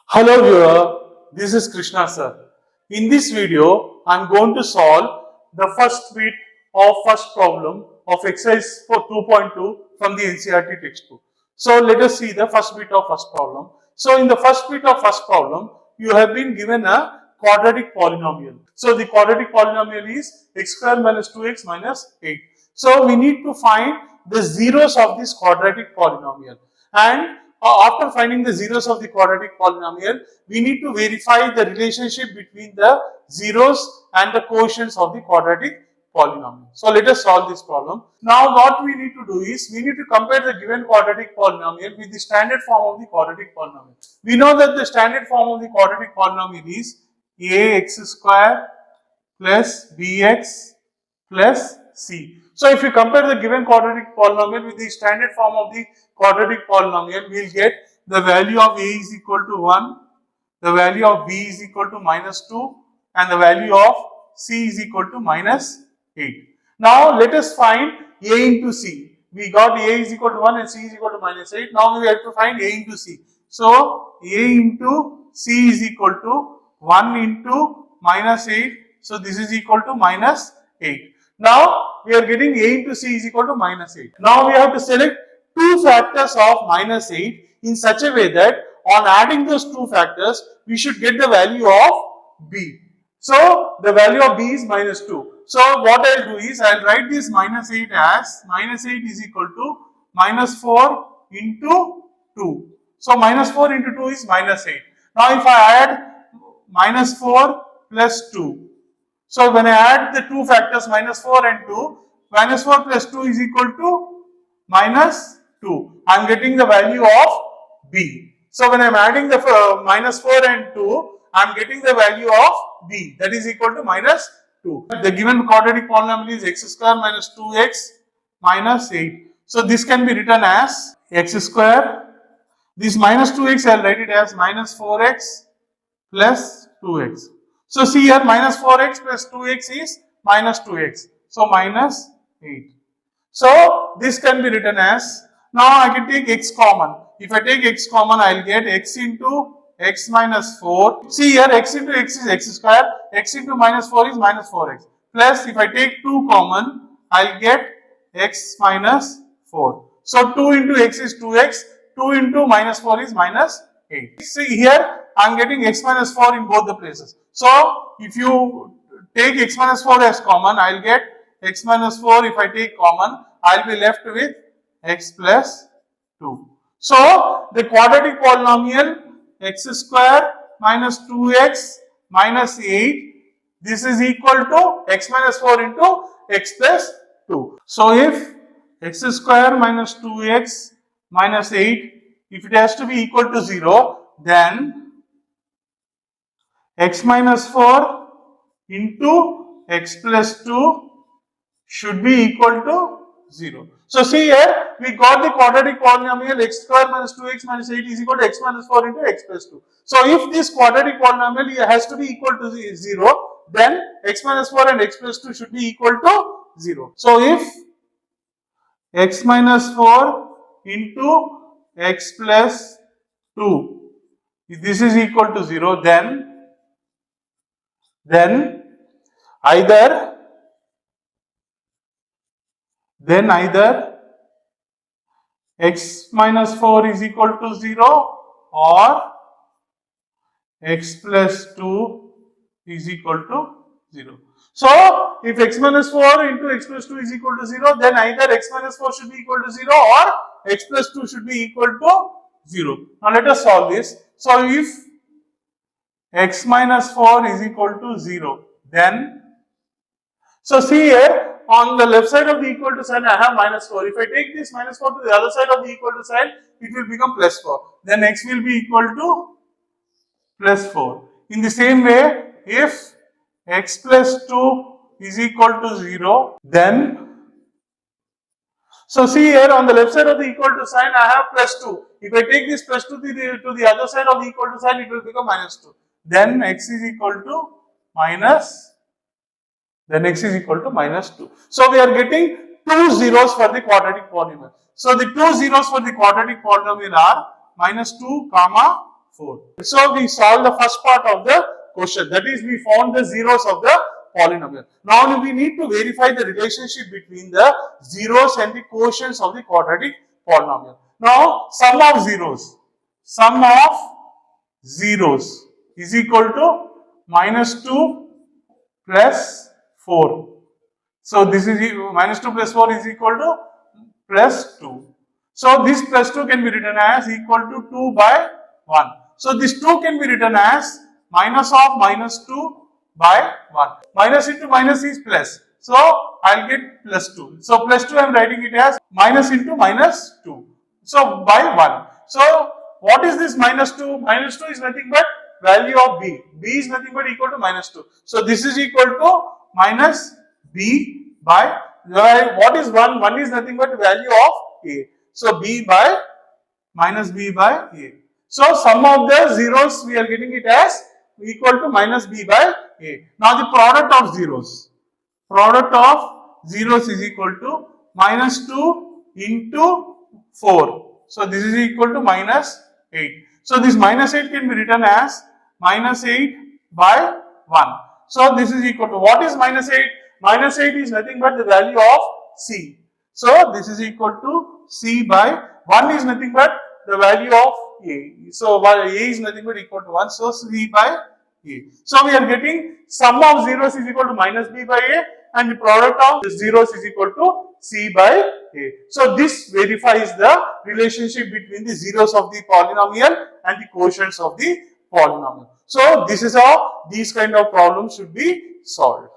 Hello viewer, this is Krishna sir. In this video, I am going to solve the first bit of first problem of exercise for 2.2 from the NCERT textbook. So let us see the first bit of first problem. So in the first bit of first problem, you have been given a quadratic polynomial. So the quadratic polynomial is x square minus 2x minus 8. So we need to find the zeros of this quadratic polynomial, and after finding the zeros of the quadratic polynomial, we need to verify the relationship between the zeros and the quotients of the quadratic polynomial. So let us solve this problem. Now what we need to do is, we need to compare the given quadratic polynomial with the standard form of the quadratic polynomial. We know that the standard form of the quadratic polynomial is ax square plus bx plus c. So if you compare the given quadratic polynomial with the standard form of the quadratic polynomial, we will get the value of a is equal to 1, the value of b is equal to minus 2, and the value of c is equal to minus 8. Now let us find a into c. We got a is equal to 1 and c is equal to minus 8. Now we have to find a into c. So a into c is equal to 1 into minus 8. So this is equal to minus 8. Now we are getting a into c is equal to minus 8. Now we have to select two factors of minus 8 in such a way that on adding those two factors, we should get the value of b. So the value of b is minus 2. So what I will do is, I will write this minus 8 as minus 8 is equal to minus 4 into 2. So minus 4 into 2 is minus 8. Now if I add minus 4 plus 2. So when I add the two factors minus 4 and 2, minus 4 plus 2 is equal to minus 2. I am getting the value of b. So when I am adding the minus 4 and 2, I am getting the value of b, that is equal to minus 2. The given quadratic polynomial is x square minus 2x minus 8. So this can be written as x square. This minus 2x, I will write it as minus 4x plus 2x. So see here, minus 4x plus 2x is minus 2x. So minus 8. So this can be written as, now I can take x common. If I take x common, I will get x into x minus 4. See here, x into x is x square, x into minus 4 is minus 4x. Plus if I take 2 common, I will get x minus 4. So 2 into x is 2x, 2 into minus 4 is minus 8. See here, I am getting x minus 4 in both the places. So if you take x minus 4 as common, I will get x minus 4. If I take common, I will be left with x plus 2. So the quadratic polynomial x square minus 2x minus 8, this is equal to x minus 4 into x plus 2. So if x square minus 2x minus 8, if it has to be equal to 0, then x minus 4 into x plus 2 should be equal to 0. So see here, we got the quadratic polynomial x square minus 2x minus 8 is equal to x minus 4 into x plus 2. So if this quadratic polynomial has to be equal to 0, then x minus 4 and x plus 2 should be equal to 0. So if x minus 4 into x plus 2, if this is equal to 0, then either x minus 4 is equal to 0 or x plus 2 is equal to 0. So if x minus 4 into x plus 2 is equal to 0, then either x minus 4 should be equal to 0 or x plus 2 should be equal to 0. Now let us solve this. So if x minus 4 is equal to 0, then, so see here, on the left side of the equal to sign, I have minus 4. If I take this minus 4 to the other side of the equal to sign, it will become plus 4. Then x will be equal to plus 4. In the same way, if x plus 2 is equal to 0, then, so see here, on the left side of the equal to sign, I have plus 2. If I take this plus 2 to the other side of the equal to sign, it will become minus 2. Then x is equal to minus, then x is equal to minus 2. So we are getting two zeros for the quadratic polynomial. So the two zeros for the quadratic polynomial are minus 2 comma 4. So we solved the first part of the question. That is, we found the zeros of the polynomial. Now we need to verify the relationship between the zeros and the quotients of the quadratic polynomial. Now sum of zeros is equal to minus 2 plus 4. So this is minus 2 plus 4 is equal to plus 2. So this plus 2 can be written as equal to 2 by 1. So this 2 can be written as minus of minus 2 by 1. Minus into minus is plus. So I'll get plus 2. So plus 2 I am writing it as minus into minus 2. So by 1. So what is this minus 2? Minus 2 is nothing but value of b. b is nothing but equal to minus 2. So this is equal to minus b by, what is 1? 1 is nothing but value of a. So b by minus b by a. So sum of the zeros we are getting it as equal to minus b by a. Now the product of zeros is equal to minus 2 into 4. So this is equal to minus 8. So this minus 8 can be written as minus 8 by 1. So this is equal to, what is minus 8? Minus 8 is nothing but the value of c. So this is equal to c by 1 is nothing but the value of a. So a is nothing but equal to 1. So c by a. So we are getting sum of zeros is equal to minus b by a, and the product of the zeros is equal to c by a. So this verifies the relationship between the zeros of the polynomial and the quotients of the polynomial. So this is how these kind of problems should be solved.